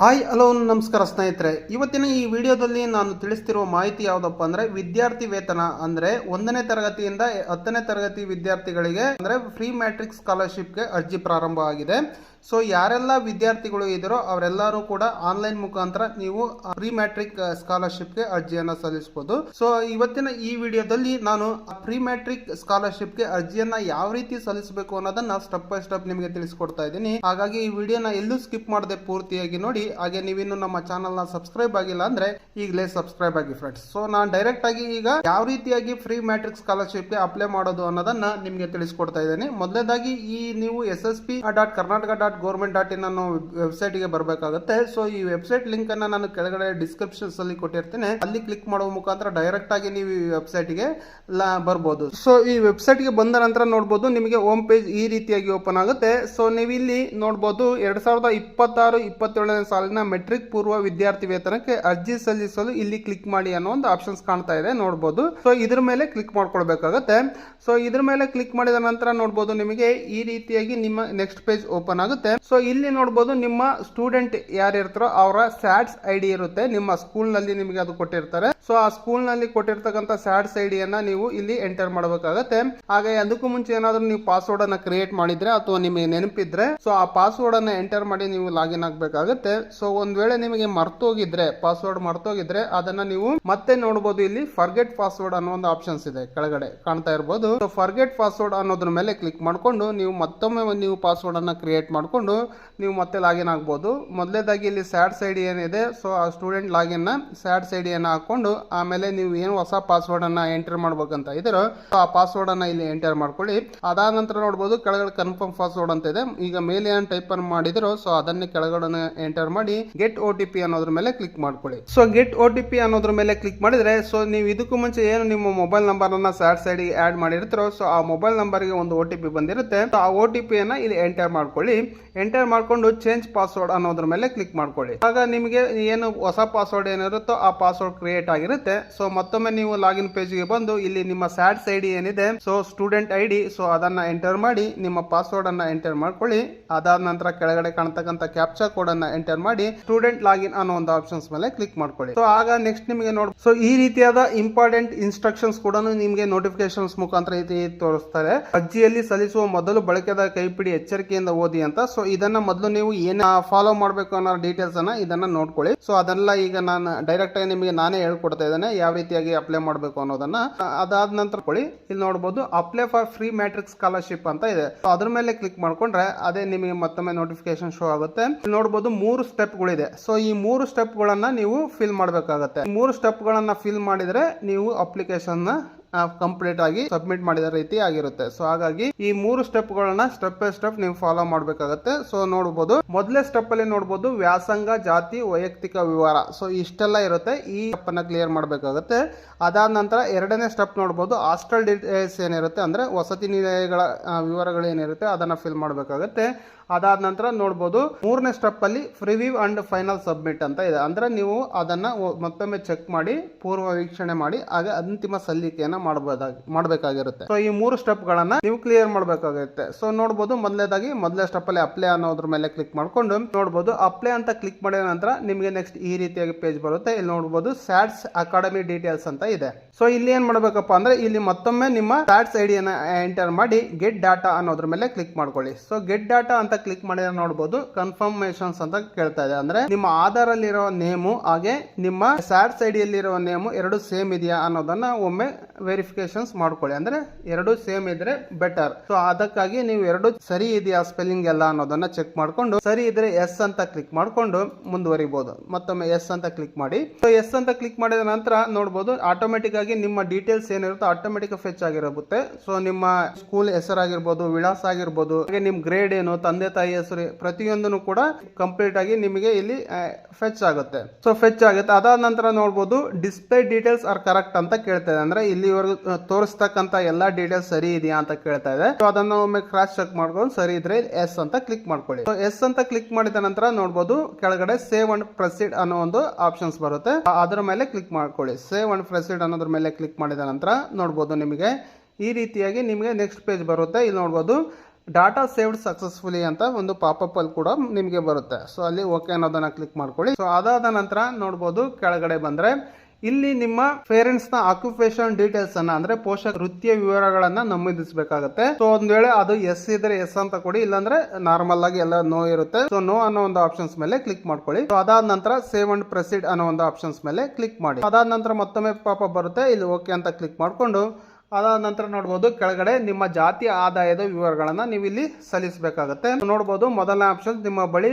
Hi hello ನಮಸ್ಕಾರ ಸ್ನೇಹಿತರೆ. ಇವತ್ತಿನ ಈ ವಿಡಿಯೋದಲ್ಲಿ ನಾನು ತಿಳಿಸ್ತಿರುವ ಮಾಹಿತಿ ಯಾವುದಪ್ಪ ಅಂದ್ರೆ ವಿದ್ಯಾರ್ಥಿ ವೇತನ ಅಂದ್ರೆ 1ನೇ ತರಗತಿಯಿಂದ 10ನೇ ತರಗತಿ ವಿದ್ಯಾರ್ಥಿಗಳಿಗೆ ಅಂದ್ರೆ ಫ್ರೀ ಮ್ಯಾಟ್ರಿಕ್ ಸ್ಕಾಲರ್ಶಿಪ್ಗೆ ಅರ್ಜಿ ಪ್ರಾರಂಭ ಆಗಿದೆ. ಸೊ ಯಾರೆಲ್ಲ ವಿದ್ಯಾರ್ಥಿಗಳು ಇದ್ದಾರೋ ಅವರೆಲ್ಲರೂ ಕೂಡ ಆನ್ಲೈನ್ ಮುಖಾಂತರ ನೀವು ಪ್ರೀ ಮ್ಯಾಟ್ರಿಕ್ ಸ್ಕಾಲರ್ಶಿಪ್ಗೆ ಅರ್ಜಿಯನ್ನ ಸಲ್ಲಿಸಬಹುದು. ಸೊ ಇವತ್ತಿನ ಈ ವಿಡಿಯೋದಲ್ಲಿ ನಾನು ಪ್ರೀ ಮ್ಯಾಟ್ರಿಕ್ ಸ್ಕಾಲರ್ಶಿಪ್ಗೆ ಅರ್ಜಿಯನ್ನ ಯಾವ ರೀತಿ ಸಲ್ಲಿಸಬೇಕು ಅನ್ನೋದನ್ನ ಸ್ಟೆಪ್ ಬೈ ಸ್ಟೆಪ್ ನಿಮಗೆ ತಿಳಿಸ್ಕೊಡ್ತಾ ಇದ್ದೀನಿ. ಹಾಗಾಗಿ ಈ ವಿಡಿಯೋನ ಎಲ್ಲೂ ಸ್ಕಿಪ್ ಮಾಡದೆ ಪೂರ್ತಿಯಾಗಿ ನೋಡಿ. ಹಾಗೆ ನೀವಿನ್ನು ನಮ್ಮ ಚಾನಲ್ ನ ಸಬ್ಸ್ಕ್ರೈಬ್ ಆಗಿಲ್ಲ ಅಂದ್ರೆ ಈಗಲೇ ಸಬ್ಸ್ಕ್ರೈಬ್ ಆಗಿ ಫ್ರೆಂಡ್ಸ್. ಸೊ ನಾನು ಡೈರೆಕ್ಟ್ ಆಗಿ ಈಗ ಯಾವ ರೀತಿಯಾಗಿ ಫ್ರೀ ಮ್ಯಾಟ್ರಿಕ್ ಸ್ಕಾಲರ್ಶಿಪ್ಗೆ ಅಪ್ಲೈ ಮಾಡೋದು ಅನ್ನೋದನ್ನ ನಿಮಗೆ ತಿಳಿಸ್ಕೊಡ್ತಾ ಇದ್ದೀನಿ. ಮೊದಲನೇದಾಗಿ ಈ ನೀವು ssp.karnataka.government.in ಅನ್ನೋ ವೆಬ್ಸೈಟ್ ಗೆ ಬರಬೇಕಾಗುತ್ತೆ. ಸೊ ಈ ವೆಬ್ಸೈಟ್ ಲಿಂಕ್ ಅನ್ನ ನಾನು ಕೆಳಗಡೆ ಡಿಸ್ಕ್ರಿಪ್ಷನ್ಸ್ ಅಲ್ಲಿ ಕೊಟ್ಟಿರ್ತೀನಿ. ಅಲ್ಲಿ ಕ್ಲಿಕ್ ಮಾಡುವ ಮುಖಾಂತರ ಡೈರೆಕ್ಟ್ ಆಗಿ ನೀವು ಈ ವೆಬ್ಸೈಟ್ ಗೆ ಬರ್ಬೋದು. ಸೊ ಈ ವೆಬ್ಸೈಟ್ ಗೆ ಬಂದ ನಂತರ ನೋಡಬಹುದು ನಿಮಗೆ ಹೋಮ್ ಪೇಜ್ ಈ ರೀತಿಯಾಗಿ ಓಪನ್ ಆಗುತ್ತೆ. ಸೊ ನೀವು ಇಲ್ಲಿ ನೋಡಬಹುದು 2026-27ನೇ ಸಾಲಿನ ಮೆಟ್ರಿಕ್ ಪೂರ್ವ ವಿದ್ಯಾರ್ಥಿ ವೇತನಕ್ಕೆ ಅರ್ಜಿ ಸಲ್ಲಿಸಲು ಇಲ್ಲಿ ಕ್ಲಿಕ್ ಮಾಡಿ ಅನ್ನೋ ಒಂದು ಆಪ್ಷನ್ಸ್ ಕಾಣ್ತಾ ಇದೆ ನೋಡಬಹುದು. ಸೊ ಇದ್ರ ಮೇಲೆ ಕ್ಲಿಕ್ ಮಾಡ್ಕೊಳ್ಬೇಕಾಗುತ್ತೆ. ಸೊ ಇದ್ರ ಮೇಲೆ ಕ್ಲಿಕ್ ಮಾಡಿದ ನಂತರ ನೋಡಬಹುದು ನಿಮಗೆ ಈ ರೀತಿಯಾಗಿ ನಿಮ್ಮ ನೆಕ್ಸ್ಟ್ ಪೇಜ್ ಓಪನ್ ಆಗುತ್ತೆ. ಸೊ ಇಲ್ಲಿ ನೋಡಬಹುದು ನಿಮ್ಮ ಸ್ಟೂಡೆಂಟ್ ಯಾರು ಇರ್ತಾರೋ ಅವರ ಸ್ಯಾಟ್ಸ್ ಐಡಿ ಇರುತ್ತೆ. ನಿಮ್ಮ ಸ್ಕೂಲ್ ನಲ್ಲಿ ನಿಮಗೆ ಅದು ಕೊಟ್ಟಿರ್ತಾರೆ. ಸೊ ಆ ಸ್ಕೂಲ್ ನಲ್ಲಿ ಕೊಟ್ಟಿರ್ತಕ್ಕಂಥ ಸ್ಯಾಟ್ಸ್ ಐಡಿಯನ್ನ ನೀವು ಇಲ್ಲಿ ಎಂಟರ್ ಮಾಡಬೇಕಾಗುತ್ತೆ. ಹಾಗೆ ಅದಕ್ಕೂ ಮುಂಚೆ ಏನಾದ್ರೂ ನೀವು ಪಾಸ್ವರ್ಡ್ ಅನ್ನ ಕ್ರಿಯೇಟ್ ಮಾಡಿದ್ರೆ ಅಥವಾ ನಿಮಗೆ ನೆನಪಿದ್ರೆ ಸೊ ಆ ಪಾಸ್ವರ್ಡ್ ಅನ್ನ ಎಂಟರ್ ಮಾಡಿ ನೀವು ಲಾಗಿನ್ ಆಗಬೇಕಾಗುತ್ತೆ. ಸೊ ಒಂದ್ ವೇಳೆ ನಿಮಗೆ ಮರ್ತೋಗಿದ್ರೆ ಪಾಸ್ವರ್ಡ್ ಮರ್ತೋಗಿದ್ರೆ ಅದನ್ನ ನೀವು ಮತ್ತೆ ನೋಡಬಹುದು. ಇಲ್ಲಿ ಫರ್ಗೆಟ್ ಪಾಸ್ವರ್ಡ್ ಅನ್ನೋ ಒಂದು ಆಪ್ಷನ್ಸ್ ಇದೆ ಕೆಳಗಡೆ ಕಾಣ್ತಾ ಇರಬಹುದು. ಸೊ ಫರ್ಗೆಟ್ ಪಾಸ್ವರ್ಡ್ ಅನ್ನೋದ್ರ ಮೇಲೆ ಕ್ಲಿಕ್ ಮಾಡ್ಕೊಂಡು ನೀವು ಮತ್ತೊಮ್ಮೆ ನೀವು ಪಾಸ್ವರ್ಡ್ ಅನ್ನ ಕ್ರಿಯೇಟ್ ಮಾಡ್ಕೊಂಡು ನೀವು ಮತ್ತೆ ಲಾಗಿನ್ ಆಗಬಹುದು. ಮೊದಲೇದಾಗಿ ಇಲ್ಲಿ ಸ್ಯಾಟ್ಸ್ ಐಡಿ ಏನಿದೆ ಸೊ ಆ ಸ್ಟೂಡೆಂಟ್ ಲಾಗಿನ್ ನ ಸ್ಯಾಟ್ಸ್ ಐಡಿ ಅನ್ನ ಹಾಕೊಂಡು ಆಮೇಲೆ ನೀವು ಏನು ಹೊಸ ಪಾಸ್ವರ್ಡ್ ಅನ್ನ ಎಂಟರ್ ಮಾಡ್ಬೇಕಂತ ಇದ್ದೀರೋ ಆ ಪಾಸ್ವರ್ಡ್ ಅನ್ನ ಇಲ್ಲಿ ಎಂಟರ್ ಮಾಡ್ಕೊಳ್ಳಿ. ಅದಾದ ನಂತರ ನೋಡಬಹುದು ಕೆಳಗಡೆ ಕನ್ಫರ್ಮ್ ಪಾಸ್ವರ್ಡ್ ಅಂತ ಇದೆ. ಈಗ ಮೇಲೆ ಏನ್ ಟೈಪ್ ಅನ್ನು ಮಾಡಿದಿರೋ ಸೊ ಅದನ್ನೇ ಕೆಳಗಡೆ ಎಂಟರ್ ಮಾಡಿ ಗೆಟ್ OTP ಅನ್ನೋದ್ರ ಮೇಲೆ ಕ್ಲಿಕ್ ಮಾಡ್ಕೊಳ್ಳಿ. ಸೊ ಗೆಟ್ OTP ಅನ್ನೋದ್ರ ಮೇಲೆ ಕ್ಲಿಕ್ ಮಾಡಿದ್ರೆ ಸೊ ನೀವು ಇದಕ್ಕೂ ಮುಂಚೆ ಏನು ನಿಮ್ಮ ಮೊಬೈಲ್ ನಂಬರ್ ಅನ್ನ ಸ್ಯಾಟ್ಸ್ ಐಡಿ ಆಡ್ ಮಾಡಿರ್ತೀರೋ ಸೊ ಆ ಮೊಬೈಲ್ ನಂಬರ್ ಗೆ ಒಂದು OTP ಬಂದಿರುತ್ತೆ. ಆ OTP ಅನ್ನ ಇಲ್ಲಿ ಎಂಟರ್ ಮಾಡ್ಕೊಳ್ಳಿ. ಎಂಟರ್ ಮಾಡ್ಕೊಂಡು ಚೇಂಜ್ ಪಾಸ್ವರ್ಡ್ ಅನ್ನೋದ್ರ ಮೇಲೆ ಕ್ಲಿಕ್ ಮಾಡ್ಕೊಳ್ಳಿ. ಆಗ ನಿಮಗೆ ಏನು ಹೊಸ ಪಾಸ್ವರ್ಡ್ ಏನಿರುತ್ತೋ ಆ ಪಾಸ್ವರ್ಡ್ ಕ್ರಿಯೇಟ್ ಆಗಿರುತ್ತೆ. ಸೊ ಮತ್ತೊಮ್ಮೆ ನೀವು ಲಾಗಿನ್ ಪೇಜ್ ಗೆ ಬಂದು ಇಲ್ಲಿ ನಿಮ್ಮ ಸ್ಯಾಟ್ಸ್ ಐಡಿ ಏನಿದೆ ಸೊ ಸ್ಟೂಡೆಂಟ್ ಐಡಿ ಸೊ ಅದನ್ನ ಎಂಟರ್ ಮಾಡಿ ನಿಮ್ಮ ಪಾಸ್ವರ್ಡ್ ಅನ್ನ ಎಂಟರ್ ಮಾಡ್ಕೊಳ್ಳಿ. ಅದಾದ ನಂತರ ಕೆಳಗಡೆ ಕಾಣ್ತಕ್ಕಂಥ ಕ್ಯಾಪ್ಚಾ ಕೋಡ್ ಅನ್ನ ಎಂಟರ್ ಮಾಡಿ ಸ್ಟೂಡೆಂಟ್ ಲಾಗಿನ್ ಅನ್ನೋ ಒಂದು ಆಪ್ಷನ್ಸ್ ಮೇಲೆ ಕ್ಲಿಕ್ ಮಾಡ್ಕೊಳ್ಳಿ. ಸೊ ಆಗ ನೆಕ್ಸ್ಟ್ ನಿಮಗೆ ಸೊ ಈ ರೀತಿಯಾದ ಇಂಪಾರ್ಟೆಂಟ್ ಇನ್ಸ್ಟ್ರಕ್ಷನ್ಸ್ ಕೂಡ ನಿಮಗೆ ನೋಟಿಫಿಕೇಶನ್ಸ್ ಮುಖಾಂತರ ತೋರಿಸ್ತಾರೆ. ಅರ್ಜಿಯಲ್ಲಿ ಸಲ್ಲಿಸುವ ಮೊದಲು ಬಳಕೆದಾರ ಕೈಪಿಡಿ ಎಚ್ಚರಿಕೆಯಿಂದ ಓದಿ ಅಂತ. ಸೊ ಇದನ್ನ ಮೊದಲು ನೀವು ಏನ ಫಾಲೋ ಮಾಡಬೇಕು ಅನ್ನೋ ಡೀಟೇಲ್ಸ್ ಅನ್ನ ಇದನ್ನ ನೋಡ್ಕೊಳ್ಳಿ. ಸೊ ಅದೆಲ್ಲ ಈಗ ನಾನು ಡೈರೆಕ್ಟ್ ಆಗಿ ನಿಮಗೆ ನಾನೇ ಹೇಳ್ಕೊಡ್ತಾ ಇದ್ದೇನೆ ಯಾವ ರೀತಿಯಾಗಿ ಅಪ್ಲೈ ಮಾಡಬೇಕು ಅನ್ನೋದನ್ನ. ಅದಾದ ನಂತರ ಇಲ್ಲಿ ನೋಡಬಹುದು apply for free matrix scholarship ಅಂತ ಇದೆ. ಅದ್ರ ಮೇಲೆ ಕ್ಲಿಕ್ ಮಾಡ್ಕೊಂಡ್ರೆ ಅದೇ ನಿಮಗೆ ಮತ್ತೊಮ್ಮೆ ನೋಟಿಫಿಕೇಶನ್ ಶೋ ಆಗುತ್ತೆ. ನೋಡಬಹುದು 3 ಸ್ಟೆಪ್ ಗಳಿದೆ. ಸೊ ಈ 3 ಸ್ಟೆಪ್ ಗಳನ್ನ ನೀವು ಫಿಲ್ ಮಾಡಬೇಕಾಗುತ್ತೆ. 3 ಸ್ಟೆಪ್ ಗಳನ್ನ ಫಿಲ್ ಮಾಡಿದ್ರೆ ನೀವು ಅಪ್ಲಿಕೇಶನ್ ಕಂಪ್ಲೀಟ್ ಆಗಿ ಸಬ್ಮಿಟ್ ಮಾಡಿದ ರೀತಿ ಆಗಿರುತ್ತೆ. ಸೊ ಹಾಗಾಗಿ ಈ 3 ಸ್ಟೆಪ್ ಗಳನ್ನ ಸ್ಟೆಪ್ ಬೈ ಸ್ಟೆಪ್ ನೀವು ಫಾಲೋ ಮಾಡಬೇಕಾಗುತ್ತೆ. ಸೊ ನೋಡಬಹುದು ಮೊದಲೇ ಸ್ಟೆಪ್ ಅಲ್ಲಿ ನೋಡಬಹುದು ವ್ಯಾಸಂಗ, ಜಾತಿ, ವೈಯಕ್ತಿಕ ವಿವರ. ಸೊ ಇಷ್ಟೆಲ್ಲ ಇರುತ್ತೆ. ಈ ಸ್ಟೆಪ್ ಅನ್ನ ಕ್ಲಿಯರ್ ಮಾಡಬೇಕಾಗುತ್ತೆ. ಅದಾದ ನಂತರ ಎರಡನೇ ಸ್ಟೆಪ್ ನೋಡಬಹುದು ಹಾಸ್ಟೆಲ್ ಡೀಟೇಲ್ಸ್ ಏನಿರುತ್ತೆ ಅಂದ್ರೆ ವಸತಿ ನಿಲಯಗಳ ವಿವರಗಳು ಏನಿರುತ್ತೆ ಅದನ್ನ ಫಿಲ್ ಮಾಡಬೇಕಾಗುತ್ತೆ. ಅದಾದ ನಂತರ ನೋಡಬಹುದು 3ನೇ ಸ್ಟೆಪ್ ಅಲ್ಲಿ ಪ್ರಿವ್ಯೂ ಅಂಡ್ ಫೈನಲ್ ಸಬ್ಮಿಟ್ ಅಂತ ಇದೆ. ಅಂದ್ರೆ ನೀವು ಅದನ್ನ ಮತ್ತೊಮ್ಮೆ ಚೆಕ್ ಮಾಡಿ ಪೂರ್ವ ವೀಕ್ಷಣೆ ಮಾಡಿ ಆಗ ಅಂತಿಮ ಸಲ್ಲಿಕೆಯನ್ನ ಮಾಡಬೇಕಾಗಿರುತ್ತೆ. ಸೊ ಈ 3 ಸ್ಟೆಪ್ ಗಳನ್ನ ನೀವು ಕ್ಲಿಯರ್ ಮಾಡಬೇಕಾಗುತ್ತೆ. ಸೊ ನೋಡಬಹುದು ಮೊದಲನೇ ಸ್ಟೆಪ್ ಅಲ್ಲಿ ಅಪ್ಲೈ ಅನ್ನೋದ್ರ ಮೇಲೆ ಕ್ಲಿಕ್ ಮಾಡ್ಕೊಂಡು ನೋಡಬಹುದು ಅಪ್ಲೈ ಅಂತ ಕ್ಲಿಕ್ ಮಾಡಿದ ನಂತರ ನಿಮಗೆ ನೆಕ್ಸ್ಟ್ ಈ ರೀತಿಯಾಗಿ ಪೇಜ್ ಬರುತ್ತೆ. ಇಲ್ಲಿ ನೋಡಬಹುದು ಸ್ಯಾಟ್ಸ್ ಅಕಾಡೆಮಿ ಡೀಟೇಲ್ಸ್ ಅಂತ ಇದೆ. ಸೊ ಇಲ್ಲಿ ಏನ್ ಮಾಡಬೇಕಪ್ಪ ಅಂದ್ರೆ ಇಲ್ಲಿ ಮತ್ತೊಮ್ಮೆ ನಿಮ್ಮ ಸ್ಯಾಟ್ಸ್ ಐಡಿಯನ್ನ ಎಂಟರ್ ಮಾಡಿ ಗೆಟ್ ಡಾಟಾ ಅನ್ನೋದ್ರ ಮೇಲೆ ಕ್ಲಿಕ್ ಮಾಡ್ಕೊಳ್ಳಿ. ಸೊ ಗೆಟ್ ಡಾಟಾ ಅಂತ ಕ್ಲಿಕ್ ಮಾಡಿದ್ರೆ ನೋಡಬಹುದು ಕನ್ಫರ್ಮೇಶನ್ಸ್ ಅಂತ ಕೇಳ್ತಾ ಇದೆ. ಅಂದ್ರೆ ನಿಮ್ಮ ಆಧಾರ್ ಅಲ್ಲಿರೋ ನೇಮು ಹಾಗೆ ನಿಮ್ಮ ಸ್ಯಾಟ್ಸ್ ಐಡಿಯಲ್ಲಿರೋ ನೇಮು ಎರಡು ಸೇಮ್ ಇದೆಯಾ ಅನ್ನೋದನ್ನ ಒಮ್ಮೆ ವೆರಿಫಿಕೇಶನ್ಸ್ ಮಾಡ್ಕೊಳ್ಳಿ. ಅಂದ್ರೆ ಎರಡು ಸೇಮ್ ಇದ್ರೆ ಬೆಟರ್. ಸೊ ಅದಕ್ಕಾಗಿ ನೀವು ಎರಡು ಸರಿ ಇದೆಯಾ ಸ್ಪೆಲ್ಲಿಂಗ್ ಎಲ್ಲ ಅನ್ನೋದನ್ನ ಚೆಕ್ ಮಾಡ್ಕೊಂಡು ಸರಿ ಇದ್ರೆ ಎಸ್ ಅಂತ ಕ್ಲಿಕ್ ಮಾಡ್ಕೊಂಡು ಮುಂದುವರಿಬಹುದು. ಮತ್ತೊಮ್ಮೆ ಎಸ್ ಅಂತ ಕ್ಲಿಕ್ ಮಾಡಿ. ಸೊ ಎಸ್ ಅಂತ ಕ್ಲಿಕ್ ಮಾಡಿದ ನಂತರ ನೋಡಬಹುದು ಆಟೋಮೆಟಿಕ್ ಆಗಿ ನಿಮ್ಮ ಡೀಟೇಲ್ಸ್ ಏನಿರುತ್ತೋ ಆಟೋಮೆಟಿಕ್ ಫೆಚ್ ಆಗಿರುತ್ತೆ. ಸೊ ನಿಮ್ಮ ಸ್ಕೂಲ್ ಹೆಸರಾಗಿರ್ಬೋದು, ವಿಳಾಸ ಆಗಿರ್ಬೋದು, ಹಾಗೆ ನಿಮ್ ಗ್ರೇಡ್ ಏನು, ತಂದೆ ತಾಯಿ ಹೆಸರು ಪ್ರತಿಯೊಂದನ್ನು ಕೂಡ ಕಂಪ್ಲೀಟ್ ಆಗಿ ನಿಮಗೆ ಇಲ್ಲಿ ಫೆಚ್ ಆಗುತ್ತೆ. ಸೊ ಫೆಚ್ ಆಗುತ್ತೆ. ಅದಾದ ನಂತರ ನೋಡಬಹುದು ಡಿಸ್ಪ್ಲೇ ಡೀಟೇಲ್ಸ್ ಆರ್ ಕರೆಕ್ಟ್ ಅಂತ ಕೇಳ್ತಾ ಇದೆ. ಅಂದ್ರೆ ಇಲ್ಲಿವರೆಗೂ ತೋರಿಸ್ತಕ್ಕಂತ ಎಲ್ಲಾ ಡೀಟೇಲ್ಸ್ ಸರಿ ಇದೆಯಾ ಅಂತ ಕೇಳ್ತಾ ಇದೆ. ಸೊ ಅದನ್ನ ಒಮ್ಮೆ ಕ್ರಾಸ್ ಚೆಕ್ ಮಾಡ್ಕೊಂಡು ಸರಿ ಇದ್ರೆ ಎಸ್ ಅಂತ ಕ್ಲಿಕ್ ಮಾಡ್ಕೊಳ್ಳಿ. ಸೊ ಎಸ್ ಅಂತ ಕ್ಲಿಕ್ ಮಾಡಿದ ನಂತರ ನೋಡಬಹುದು ಕೆಳಗಡೆ ಸೇವ್ ಅಂಡ್ ಪ್ರೊಸೀಡ್ ಅನ್ನೋ ಒಂದು ಆಪ್ಷನ್ಸ್ ಬರುತ್ತೆ. ಅದರ ಮೇಲೆ ಕ್ಲಿಕ್ ಮಾಡ್ಕೊಳ್ಳಿ. ಸೇವ್ ಅಂಡ್ ಪ್ರೊಸೀಡ್ ಅನ್ನೋದ್ರ ಮೇಲೆ ಕ್ಲಿಕ್ ಮಾಡಿದ ನಂತರ ನೋಡಬಹುದು ನಿಮಗೆ ಈ ರೀತಿಯಾಗಿ ನಿಮಗೆ ನೆಕ್ಸ್ಟ್ ಪೇಜ್ ಬರುತ್ತೆ. ಇಲ್ಲಿ ನೋಡಬಹುದು ಡಾಟಾ ಸೇವ್ಡ್ ಸಕ್ಸಸ್ಫುಲಿ ಅಂತ ಒಂದು ಪಾಪಪ್ ಅಲ್ಲಿ ಕೂಡ ನಿಮಗೆ ಬರುತ್ತೆ. ಸೊ ಅಲ್ಲಿ ಓಕೆ ಅನ್ನೋದನ್ನ ಕ್ಲಿಕ್ ಮಾಡ್ಕೊಳ್ಳಿ. ಸೊ ಅದಾದ ನಂತರ ನೋಡಬಹುದು ಕೆಳಗಡೆ ಬಂದ್ರೆ ಇಲ್ಲಿ ನಿಮ್ಮ ಪೇರೆಂಟ್ಸ್ ನ ಆಕ್ಯುಪೇಷನ್ ಡೀಟೇಲ್ಸ್ ಅನ್ನ ಅಂದ್ರೆ ಪೋಷಕ ವೃತ್ತಿಯ ವಿವರಗಳನ್ನ ನಮೂದಿಸಬೇಕಾಗುತ್ತೆ. ಸೊ ಒಂದ್ ವೇಳೆ ಅದು ಎಸ್ ಇದ್ರೆ ಎಸ್ ಅಂತ ಕೊಡಿ, ಇಲ್ಲಾಂದ್ರೆ ನಾರ್ಮಲ್ ಆಗಿ ಎಲ್ಲ ನೋ ಇರುತ್ತೆ. ಸೊ ನೋ ಅನ್ನೋ ಒಂದು ಆಪ್ಷನ್ಸ್ ಮೇಲೆ ಕ್ಲಿಕ್ ಮಾಡ್ಕೊಳ್ಳಿ. ಸೊ ಅದಾದ ನಂತರ ಸೇವ್ ಅಂಡ್ ಪ್ರೊಸೀಡ್ ಅನ್ನೋ ಒಂದು ಆಪ್ಷನ್ಸ್ ಮೇಲೆ ಕ್ಲಿಕ್ ಮಾಡಿ. ಅದಾದ ನಂತರ ಮತ್ತೊಮ್ಮೆ ಪಾಪ ಬರುತ್ತೆ, ಇಲ್ಲಿ ಓಕೆ ಅಂತ ಕ್ಲಿಕ್ ಮಾಡ್ಕೊಂಡು ಅದಾದ ನಂತರ ನೋಡಬಹುದು ಕೆಳಗಡೆ ನಿಮ್ಮ ಜಾತಿ ಆದಾಯದ ವಿವರಗಳನ್ನ ನೀವು ಇಲ್ಲಿ ಸಲ್ಲಿಸಬೇಕಾಗುತ್ತೆ. ನೋಡಬಹುದು ಮೊದಲನೇ ಆಪ್ಷನ್ ನಿಮ್ಮ ಬಳಿ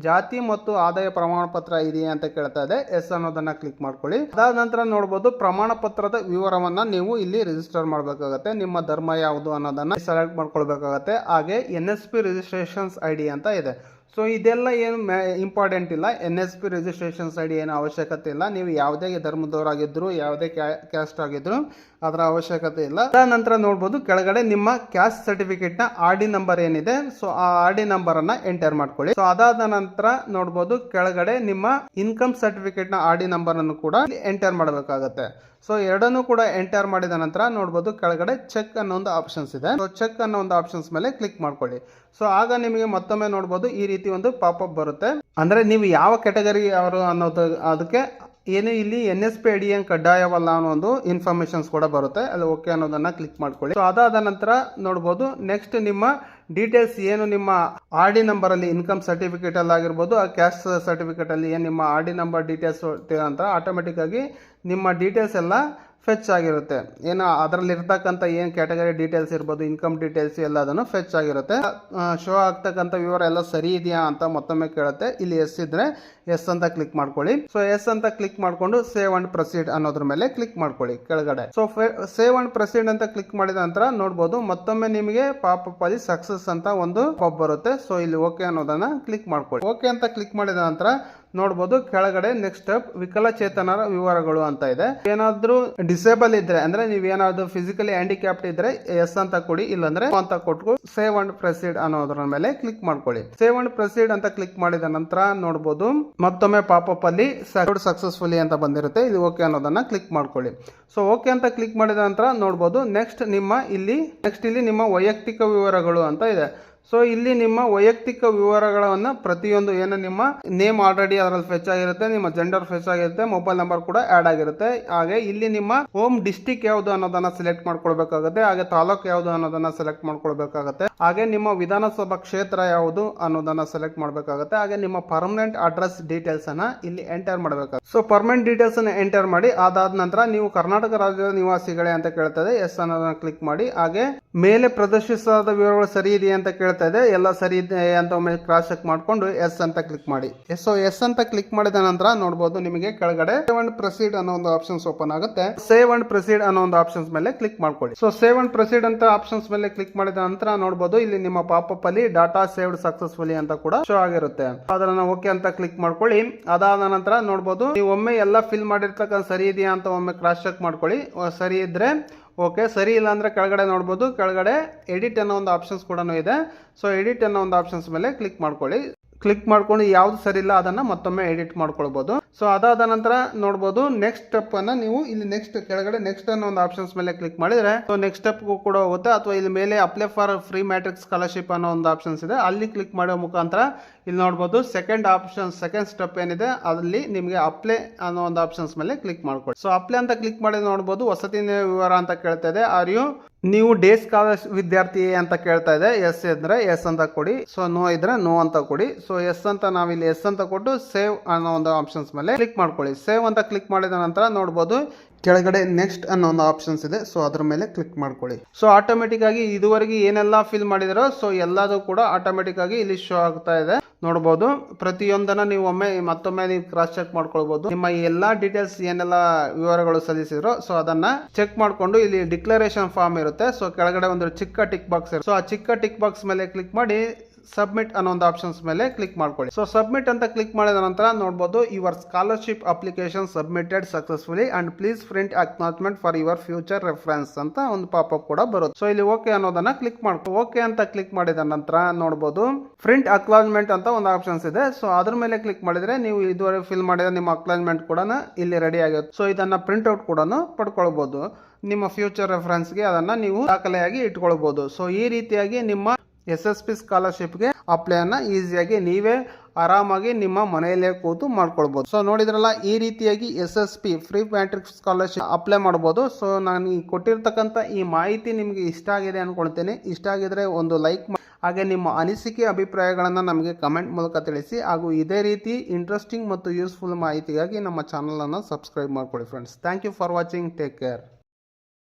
ಜಾತಿ ಮತ್ತು ಆದಾಯ ಪ್ರಮಾಣ ಪತ್ರ ಇದೆಯಾ ಅಂತ ಕೇಳ್ತಾ ಇದೆ. ಎಸ್ ಅನ್ನೋದನ್ನ ಕ್ಲಿಕ್ ಮಾಡ್ಕೊಳ್ಳಿ. ಅದಾದ ನಂತರ ನೋಡಬಹುದು ಪ್ರಮಾಣ ಪತ್ರದ ವಿವರವನ್ನ ನೀವು ಇಲ್ಲಿ ರಿಜಿಸ್ಟರ್ ಮಾಡಬೇಕಾಗುತ್ತೆ. ನಿಮ್ಮ ಧರ್ಮ ಯಾವುದು ಅನ್ನೋದನ್ನ ಸೆಲೆಕ್ಟ್ ಮಾಡ್ಕೊಳ್ಬೇಕಾಗತ್ತೆ. ಹಾಗೆ NSP ರಿಜಿಸ್ಟ್ರೇಷನ್ಸ್ ID ಅಂತ ಇದೆ. ಸೊ ಇದೆಲ್ಲ ಏನು ಇಂಪಾರ್ಟೆಂಟ್ ಇಲ್ಲ. NSP ರಿಜಿಸ್ಟ್ರೇಷನ್ಸ್ ID ಏನು ಅವಶ್ಯಕತೆ ಇಲ್ಲ. ನೀವು ಯಾವುದೇ ಧರ್ಮದವರಾಗಿದ್ರು ಯಾವುದೇ ಕ್ಯಾಸ್ಟ್ ಆಗಿದ್ರು ಅದರ ಅವಶ್ಯಕತೆ ಇಲ್ಲ. ಅದಾದ ನಂತರ ನೋಡಬಹುದು ಕೆಳಗಡೆ ನಿಮ್ಮ ಕ್ಯಾಸ್ಟ್ ಸರ್ಟಿಫಿಕೇಟ್ ನ RD ನಂಬರ್ ಏನಿದೆ, ಸೊ ಆ RD ನಂಬರ್ ಅನ್ನ ಎಂಟರ್ ಮಾಡ್ಕೊಳ್ಳಿ. ಸೊ ಅದಾದ ನಂತರ ನೋಡಬಹುದು ಕೆಳಗಡೆ ನಿಮ್ಮ ಇನ್ಕಮ್ ಸರ್ಟಿಫಿಕೇಟ್ ನ RD ನಂಬರ್ ಅನ್ನು ಕೂಡ ಎಂಟರ್ ಮಾಡಬೇಕಾಗತ್ತೆ. ಸೊ ಎರಡನ್ನೂ ಕೂಡ ಎಂಟರ್ ಮಾಡಿದ ನಂತರ ನೋಡಬಹುದು ಕೆಳಗಡೆ ಚೆಕ್ ಅನ್ನೋ ಒಂದು ಆಪ್ಷನ್ಸ್ ಇದೆ. ಸೊ ಚೆಕ್ ಅನ್ನೋ ಒಂದು ಆಪ್ಷನ್ಸ್ ಮೇಲೆ ಕ್ಲಿಕ್ ಮಾಡ್ಕೊಳ್ಳಿ. ಸೊ ಆಗ ನಿಮಗೆ ಮತ್ತೊಮ್ಮೆ ನೋಡಬಹುದು ಈ ರೀತಿ ಒಂದು ಪಾಪಪ್ ಬರುತ್ತೆ. ಅಂದ್ರೆ ನೀವು ಯಾವ ಕ್ಯಾಟಗರಿ ಅವರು ಅನ್ನೋದು ಅದಕ್ಕೆ ಏನು ಇಲ್ಲಿ NSP ID ಏನು ಕಡ್ಡಾಯವಲ್ಲ ಅನ್ನೋ ಒಂದು ಇನ್ಫಾರ್ಮೇಶನ್ಸ್ ಕೂಡ ಬರುತ್ತೆ. ಅಲ್ಲಿ ಓಕೆ ಅನ್ನೋದನ್ನ ಕ್ಲಿಕ್ ಮಾಡ್ಕೊಳ್ಳಿ. ಸೊ ಅದಾದ ನಂತರ ನೋಡಬಹುದು ನೆಕ್ಸ್ಟ್ ನಿಮ್ಮ ಡೀಟೇಲ್ಸ್ ಏನು ನಿಮ್ಮ RD ನಂಬರ್ ಅಲ್ಲಿ ಇನ್ಕಮ್ ಸರ್ಟಿಫಿಕೇಟ್ ಅಲ್ಲಿ ಆಗಿರ್ಬೋದು, ಆ ಕ್ಯಾಸ್ಟ್ ಸರ್ಟಿಫಿಕೇಟ್ ಅಲ್ಲಿ ಏನು ನಿಮ್ಮ RD ನಂಬರ್ ಡೀಟೇಲ್ಸ್ ಅಂತ ಆಟೋಮೆಟಿಕ್ ಆಗಿ ನಿಮ್ಮ ಡೀಟೇಲ್ಸ್ ಎಲ್ಲ ಫೆಚ್ ಆಗಿರುತ್ತೆ. ಏನೋ ಅದರಲ್ಲಿ ಇರ್ತಕ್ಕಂಥ ಏನು ಕ್ಯಾಟಗರಿ ಡೀಟೇಲ್ಸ್ ಇರ್ಬೋದು, ಇನ್ಕಮ್ ಡೀಟೇಲ್ಸ್ ಎಲ್ಲ ಅದನ್ನು ಫೆಚ್ ಆಗಿರುತ್ತೆ. ಶೋ ಆಗ್ತಕ್ಕಂಥ ವಿವರ ಎಲ್ಲ ಸರಿ ಇದೆಯಾ ಅಂತ ಮತ್ತೊಮ್ಮೆ ಕೇಳುತ್ತೆ. ಇಲ್ಲಿ ಎಸ್ ಇದ್ರೆ ಎಸ್ ಅಂತ ಕ್ಲಿಕ್ ಮಾಡ್ಕೊಳ್ಳಿ. ಸೊ ಎಸ್ ಅಂತ ಕ್ಲಿಕ್ ಮಾಡ್ಕೊಂಡು ಸೇವ್ ಅಂಡ್ ಪ್ರೊಸೀಡ್ ಅನ್ನೋದ್ರ ಮೇಲೆ ಕ್ಲಿಕ್ ಮಾಡ್ಕೊಳ್ಳಿ ಕೆಳಗಡೆ. ಸೊ ಸೇವ್ ಅಂಡ್ ಪ್ರೊಸೀಡ್ ಅಂತ ಕ್ಲಿಕ್ ಮಾಡಿದ ನಂತರ ನೋಡಬಹುದು ಮತ್ತೊಮ್ಮೆ ನಿಮಗೆ ಪಾಪಪ್ ಅಲ್ಲಿ ಸಕ್ಸಸ್ ಅಂತ ಒಂದು ಪಾಪ್ ಬರುತ್ತೆ. ಸೊ ಇಲ್ಲಿ ಓಕೆ ಅನ್ನೋದನ್ನ ಕ್ಲಿಕ್ ಮಾಡ್ಕೊಳ್ಳಿ. ಓಕೆ ಅಂತ ಕ್ಲಿಕ್ ಮಾಡಿದ ನಂತರ ನೋಡಬಹುದು ಕೆಳಗಡೆ ನೆಕ್ಸ್ಟ್ ಸ್ಟೆಪ್ ವಿಕಲಚೇತನರ ವಿವರಗಳು ಅಂತ ಇದೆ. ಏನಾದ್ರೂ ಡಿಸೇಬಲ್ ಇದ್ರೆ ಅಂದ್ರೆ ನೀವೇನಾದ್ರೂ ಫಿಸಿಕಲಿ ಹ್ಯಾಂಡಿಕ್ಯಾಪ್ಟ್ ಇದ್ರೆ ಎಸ್ ಅಂತ ಕೊಡಿ, ಇಲ್ಲಾಂದ್ರೆ ಅಂತ ಕೊಟ್ಟು ಸೇವ್ ಅಂಡ್ ಪ್ರೊಸೀಡ್ ಅನ್ನೋದ್ರ ಮೇಲೆ ಕ್ಲಿಕ್ ಮಾಡ್ಕೊಳ್ಳಿ. ಸೇವ್ ಅಂಡ್ ಪ್ರೊಸೀಡ್ ಅಂತ ಕ್ಲಿಕ್ ಮಾಡಿದ ನಂತರ ನೋಡಬಹುದು ಮತ್ತೊಮ್ಮೆ ಪಾಪಪ್ ಅಲ್ಲಿ ಸಕ್ಸಸ್ಫುಲಿ ಅಂತ ಬಂದಿರುತ್ತೆ. ಇದು ಓಕೆ ಅನ್ನೋದನ್ನ ಕ್ಲಿಕ್ ಮಾಡ್ಕೊಳ್ಳಿ. ಸೊ ಓಕೆ ಅಂತ ಕ್ಲಿಕ್ ಮಾಡಿದ ನಂತರ ನೋಡಬಹುದು ನೆಕ್ಸ್ಟ್ ಇಲ್ಲಿ ನಿಮ್ಮ ವೈಯಕ್ತಿಕ ವಿವರಗಳು ಅಂತ ಇದೆ. ಸೊ ಇಲ್ಲಿ ನಿಮ್ಮ ವೈಯಕ್ತಿಕ ವಿವರಗಳನ್ನ ಪ್ರತಿಯೊಂದು ಏನು ನಿಮ್ಮ ನೇಮ್ ಆಲ್ರೆಡಿ ಅದರಲ್ಲಿ ಫೆಚ್ ಆಗಿರುತ್ತೆ, ನಿಮ್ಮ ಜೆಂಡರ್ ಫೆಚ್ ಆಗಿರುತ್ತೆ, ಮೊಬೈಲ್ ನಂಬರ್ ಕೂಡ ಆಡ್ ಆಗಿರುತ್ತೆ. ಹಾಗೆ ಇಲ್ಲಿ ನಿಮ್ಮ ಹೋಮ್ ಡಿಸ್ಟಿಕ್ ಯಾವುದು ಅನ್ನೋದನ್ನ ಸೆಲೆಕ್ಟ್ ಮಾಡ್ಕೊಳ್ಬೇಕಾಗುತ್ತೆ. ಹಾಗೆ ತಾಲೂಕು ಯಾವುದು ಅನ್ನೋದನ್ನ ಸೆಲೆಕ್ಟ್ ಮಾಡ್ಕೊಳ್ಬೇಕಾಗುತ್ತೆ. ಹಾಗೆ ನಿಮ್ಮ ವಿಧಾನಸಭಾ ಕ್ಷೇತ್ರ ಯಾವುದು ಅನ್ನೋದನ್ನ ಸೆಲೆಕ್ಟ್ ಮಾಡಬೇಕಾಗುತ್ತೆ. ಹಾಗೆ ನಿಮ್ಮ ಪರ್ಮನೆಂಟ್ ಅಡ್ರೆಸ್ ಡೀಟೇಲ್ಸ್ ಅನ್ನ ಇಲ್ಲಿ ಎಂಟರ್ ಮಾಡಬೇಕಾಗುತ್ತೆ. ಸೊ ಪರ್ಮನೆಂಟ್ ಡೀಟೇಲ್ಸ್ ಅನ್ನ ಎಂಟರ್ ಮಾಡಿ ಅದಾದ ನಂತರ ನೀವು ಕರ್ನಾಟಕ ರಾಜ್ಯದ ನಿವಾಸಿಗಳೇ ಅಂತ ಕೇಳ್ತದೆ, ಎಸ್ ಅನ್ನೋದನ್ನ ಕ್ಲಿಕ್ ಮಾಡಿ. ಹಾಗೆ ಮೇಲೆ ಪ್ರದರ್ಶಿಸಲಾದ ವಿವರಗಳು ಸರಿ ಇದೆಯಾ ಅಂತ ಕೇಳ್ತಾ ಇದೆ, ಎಲ್ಲ ಸರಿ ಇದೆ ಅಂತ ಒಮ್ಮೆ ಕ್ರಾಸ್ ಚೆಕ್ ಮಾಡ್ಕೊಂಡು ಎಸ್ ಅಂತ ಕ್ಲಿಕ್ ಮಾಡಿ. ಎಸ್ ಅಂತ ಕ್ಲಿಕ್ ಮಾಡಿದ ನಂತರ ನೋಡಬಹುದು ನಿಮಗೆ ಕೆಳಗಡೆ ಸೇವ್ ಅಂಡ್ ಪ್ರೊಸೀಡ್ ಅನ್ನೋ ಒಂದು ಆಪ್ಷನ್ಸ್ ಓಪನ್ ಆಗುತ್ತೆ. ಸೇವ್ ಅಂಡ್ ಪ್ರೊಸೀಡ್ ಅನ್ನೋ ಒಂದು ಆಪ್ಷನ್ಸ್ ಮೇಲೆ ಕ್ಲಿಕ್ ಮಾಡ್ಕೊಳ್ಳಿ. ಸೊ ಸೇವ್ ಅಂಡ್ ಪ್ರೊಸೀಡ್ ಅಂತ ಆಪ್ಷನ್ಸ್ ಮೇಲೆ ಕ್ಲಿಕ್ ಮಾಡಿದ ನಂತರ ನೋಡಬಹುದು ಇಲ್ಲಿ ನಿಮ್ಮ ಪಾಪಪ್ ಅಲ್ಲಿ ಡಾಟಾ ಸೇವ್ಡ್ ಸಕ್ಸಸ್ಫುಲಿ ಅಂತ ಕೂಡ ಶೋ ಆಗಿರುತ್ತೆ. ಅದನ್ನ ಓಕೆ ಅಂತ ಕ್ಲಿಕ್ ಮಾಡ್ಕೊಳ್ಳಿ. ಅದಾದ ನಂತರ ನೋಡಬಹುದು ನೀವು ಒಮ್ಮೆ ಎಲ್ಲ ಫಿಲ್ ಮಾಡಿರ್ತಕ್ಕಂಥ ಸರಿ ಇದೆಯಾ ಅಂತ ಒಮ್ಮೆ ಕ್ರಾಸ್ ಚೆಕ್ ಮಾಡ್ಕೊಳ್ಳಿ. ಸರಿ ಇದ್ರೆ ಓಕೆ, ಸರಿ ಇಲ್ಲ ಅಂದ್ರೆ ಕೆಳಗಡೆ ನೋಡಬಹುದು ಕೆಳಗಡೆ ಎಡಿಟ್ ಅನ್ನೋ ಒಂದು ಆಪ್ಷನ್ಸ್ ಕೂಡ ಇದೆ. ಸೊ ಎಡಿಟ್ ಅನ್ನೋ ಒಂದು ಆಪ್ಷನ್ಸ್ ಮೇಲೆ ಕ್ಲಿಕ್ ಮಾಡ್ಕೊಳ್ಳಿ. ಕ್ಲಿಕ್ ಮಾಡ್ಕೊಂಡು ಯಾವ್ದು ಸರಿ ಇಲ್ಲ ಅದನ್ನ ಮತ್ತೊಮ್ಮೆ ಎಡಿಟ್ ಮಾಡ್ಕೊಳ್ಬಹುದು. ಸೊ ಅದಾದ ನಂತರ ನೋಡಬಹುದು ನೆಕ್ಸ್ಟ್ ಸ್ಟೆಪ್ ಅನ್ನ ನೀವು ಇಲ್ಲಿ ನೆಕ್ಸ್ಟ್ ಕೆಳಗಡೆ ನೆಕ್ಸ್ಟ್ ಅನ್ನೋ ಒಂದು ಆಪ್ಷನ್ಸ್ ಮೇಲೆ ಕ್ಲಿಕ್ ಮಾಡಿದ್ರೆ ಸೊ ನೆಕ್ಸ್ಟ್ ಸ್ಟೆಪ್ ಕೂಡ ಹೋಗುತ್ತೆ. ಅಥವಾ ಇಲ್ಲಿ ಮೇಲೆ apply for free matrix scholarship ಅನ್ನೋ ಒಂದು ಆಪ್ಷನ್ಸ್ ಇದೆ, ಅಲ್ಲಿ ಕ್ಲಿಕ್ ಮಾಡೋ ಮುಖಾಂತರ ಇಲ್ಲಿ ನೋಡಬಹುದು ಸೆಕೆಂಡ್ ಸ್ಟೆಪ್ ಏನಿದೆ ಅಲ್ಲಿ ನಿಮಗೆ ಅಪ್ಲೈ ಅನ್ನೋ ಒಂದು ಆಪ್ಷನ್ಸ್ ಮೇಲೆ ಕ್ಲಿಕ್ ಮಾಡ್ಕೊಳ್ಳಿ. ಸೊ ಅಪ್ಲೈ ಅಂತ ಕ್ಲಿಕ್ ಮಾಡಿ ನೋಡಬಹುದು ವಸತಿ ವಿವರ ಅಂತ ಕೇಳ್ತಾ ಇದೆ. ನೀವು ಡೇ ಸ್ಕಾಲರ್ ವಿದ್ಯಾರ್ಥಿ ಅಂತ ಕೇಳ್ತಾ ಇದೆ. ಎಸ್ ಇದ್ರೆ ಎಸ್ ಅಂತ ಕೊಡಿ, ಸೊ ನೋ ಇದ್ರೆ ನೋ ಅಂತ ಕೊಡಿ. ಸೊ ಎಸ್ ಅಂತ ನಾವಿಲ್ಲಿ ಎಸ್ ಅಂತ ಕೊಟ್ಟು ಸೇವ್ ಅನ್ನೋ ಒಂದು ಆಪ್ಷನ್ಸ್ ಮೇಲೆ ಕ್ಲಿಕ್ ಮಾಡ್ಕೊಳ್ಳಿ. ಸೇವ್ ಅಂತ ಕ್ಲಿಕ್ ಮಾಡಿದ ನಂತರ ನೋಡಬಹುದು ಕೆಳಗಡೆ ನೆಕ್ಸ್ಟ್ ಅನ್ನೋ ಒಂದು ಆಪ್ಷನ್ಸ್ ಇದೆ. ಸೊ ಅದ್ರ ಮೇಲೆ ಕ್ಲಿಕ್ ಮಾಡ್ಕೊಳ್ಳಿ. ಸೊ ಆಟೋಮೆಟಿಕ್ ಆಗಿ ಇದುವರೆಗೆ ಏನೆಲ್ಲ ಫಿಲ್ ಮಾಡಿದಿರೋ ಸೊ ಎಲ್ಲದೂ ಕೂಡ ಆಟೋಮೆಟಿಕ್ ಆಗಿ ಇಲ್ಲಿ ಶೋ ಆಗ್ತಾ ಇದೆ. ನೋಡಬಹುದು ಪ್ರತಿಯೊಂದನ್ನ ನೀವು ಮತ್ತೊಮ್ಮೆ ನೀವು ಕ್ರಾಸ್ ಚೆಕ್ ಮಾಡ್ಕೊಳ್ಬಹುದು. ನಿಮ್ಮ ಎಲ್ಲಾ ಡೀಟೇಲ್ಸ್ ಏನೆಲ್ಲ ವಿವರಗಳು ಸಲ್ಲಿಸಿದ್ರು ಸೊ ಅದನ್ನ ಚೆಕ್ ಮಾಡ್ಕೊಂಡು ಇಲ್ಲಿ ಡಿಕ್ಲರೇಷನ್ ಫಾರ್ಮ್ ಇರುತ್ತೆ. ಸೊ ಕೆಳಗಡೆ ಒಂದು ಚಿಕ್ಕ ಟಿಕ್ ಬಾಕ್ಸ್ ಇರುತ್ತೆ. ಸೊ ಆ ಚಿಕ್ಕ ಟಿಕ್ ಬಾಕ್ಸ್ ಮೇಲೆ ಕ್ಲಿಕ್ ಮಾಡಿ ಸಬ್ಮಿಟ್ ಅನ್ನೋ ಒಂದು ಆಪ್ಷನ್ಸ್ ಮೇಲೆ ಕ್ಲಿಕ್ ಮಾಡ್ಕೊಳ್ಳಿ. ಸೊ ಸಬ್ಮಿಟ್ ಅಂತ ಕ್ಲಿಕ್ ಮಾಡಿದ ನಂತರ ನೋಡಬಹುದು your scholarship application submitted successfully and please print acknowledgement for your future reference ಅಂತ ಒಂದು ಪಾಪಪ್ ಕೂಡ ಬರುತ್ತೆ. ಸೊ ಇಲ್ಲಿ ಓಕೆ ಅನ್ನೋದನ್ನ ಕ್ಲಿಕ್ ಮಾಡ್ಕೊ. ಓಕೆ ಅಂತ ಕ್ಲಿಕ್ ಮಾಡಿದ ನಂತರ ನೋಡಬಹುದು ಪ್ರಿಂಟ್ ಅಕ್ನಾಲಜ್ಮೆಂಟ್ ಅಂತ ಒಂದು ಆಪ್ಷನ್ಸ್ ಇದೆ. ಸೊ ಅದ್ರ ಮೇಲೆ ಕ್ಲಿಕ್ ಮಾಡಿದ್ರೆ ನೀವು ಇದುವರೆಗೆ ಫಿಲ್ ಮಾಡಿದ ನಿಮ್ಮ ಅಕ್ನಾಲಜ್ಮೆಂಟ್ ಕೂಡ ಇಲ್ಲಿ ರೆಡಿ ಆಗುತ್ತೆ. ಸೊ ಇದನ್ನ ಪ್ರಿಂಟ್ ಔಟ್ ಕೂಡ ಪಡ್ಕೊಳ್ಬಹುದು. ನಿಮ್ಮ ಫ್ಯೂಚರ್ ರೆಫರೆನ್ಸ್ಗೆ ಅದನ್ನ ನೀವು ದಾಖಲೆಯಾಗಿ ಇಟ್ಕೊಳ್ಬಹುದು. ಸೊ ಈ ರೀತಿಯಾಗಿ ನಿಮ್ಮ SSP ಸ್ಕಾಲರ್ಶಿಪ್ಗೆ ಅಪ್ಲೈನ ಈಸಿಯಾಗಿ ನೀವೇ ಆರಾಮಾಗಿ ನಿಮ್ಮ ಮನೆಯಲ್ಲೇ ಕೂತು ಮಾಡ್ಕೊಳ್ಬೋದು. ಸೊ ನೋಡಿದ್ರಲ್ಲ, ಈ ರೀತಿಯಾಗಿ SSP free matrix scholarship apply ಮಾಡ್ಬೋದು. ಸೊ ನಾನು ಈ ಕೊಟ್ಟಿರ್ತಕ್ಕಂಥ ಈ ಮಾಹಿತಿ ನಿಮಗೆ ಇಷ್ಟ ಆಗಿದೆ ಅನ್ಕೊಳ್ತೇನೆ. ಇಷ್ಟ ಆಗಿದ್ರೆ ಒಂದು ಲೈಕ್ ಮಾಡಿ, ಹಾಗೆ ನಿಮ್ಮ ಅನಿಸಿಕೆ ಅಭಿಪ್ರಾಯಗಳನ್ನು ನಮಗೆ ಕಮೆಂಟ್ ಮೂಲಕ ತಿಳಿಸಿ. ಹಾಗೂ ಇದೇ ರೀತಿ ಇಂಟ್ರೆಸ್ಟಿಂಗ್ ಮತ್ತು ಯೂಸ್ಫುಲ್ ಮಾಹಿತಿಗಾಗಿ ನಮ್ಮ ಚಾನಲನ್ನು ಸಬ್ಸ್ಕ್ರೈಬ್ ಮಾಡ್ಕೊಳ್ಳಿ friends. Thank you for watching. Take care.